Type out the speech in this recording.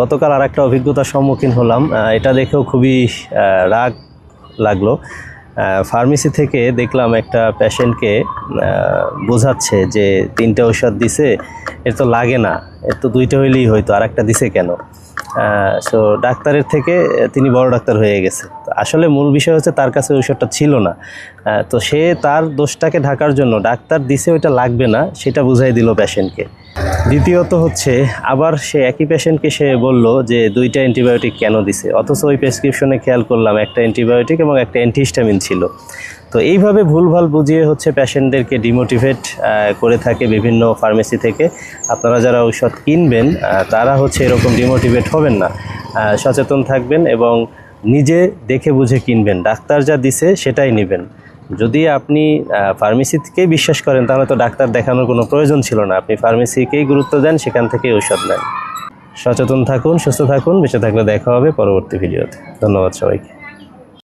গতকাল আরেকটা অভিজ্ঞতার সম্মুখীন হলাম, এটা দেখেও খুবই রাগ লাগলো। ফার্মেসি থেকে দেখলাম একটা পেশেন্টকে বোঝাচ্ছে যে 3টে ঔষধ দিছে, এর তো লাগে না, এর তো 2টা হইলেই হয়তো, আর একটা দিছে কেন। সো ডাক্তারের থেকে তিনি বড় ডাক্তার হয়ে গেছে। তো আসলে মূল বিষয় হচ্ছে তার কাছে ঔষধটা ছিল না। তো সে তার দোষটাকে ঢাকার জন্য ডাক্তার দিছে ওইটা লাগবে না সেটা বুঝাই দিল পেশেন্টকে। দ্বিতীয়ত হচ্ছে আবার সে একই পেশেন্টকে সে বলল যে 2টা অ্যান্টিবায়োটিক কেন দিছে, অথচ ওই প্রেসক্রিপশনে খেয়াল করলাম একটা অ্যান্টিবায়োটিক এবং একটা অ্যান্টিহিস্টামিন ছিল। তো এইভাবে ভুলভাল বুঝিয়ে হচ্ছে পেশেন্টদেরকে ডিমোটিভেট করে থাকে বিভিন্ন ফার্মেসি থেকে। আপনারা যারা ঔষধ কিনবেন তারা হচ্ছে এরকম ডিমোটিভেট হবেন না, সচেতন থাকবেন এবং নিজে দেখে বুঝে কিনবেন। ডাক্তার যা দিছে সেটাই নেবেন। যদি আপনি ফার্মেসি থেকেই বিশ্বাস করেন তাহলে তো ডাক্তার দেখানোর কোনো প্রয়োজন ছিল না, আপনি ফার্মেসিকেই গুরুত্ব দেন, সেখান থেকেই ঔষধ নেন। সচেতন থাকুন, সুস্থ থাকুন, বেঁচে থাকলে দেখা হবে পরবর্তী ভিডিওতে। ধন্যবাদ সবাইকে।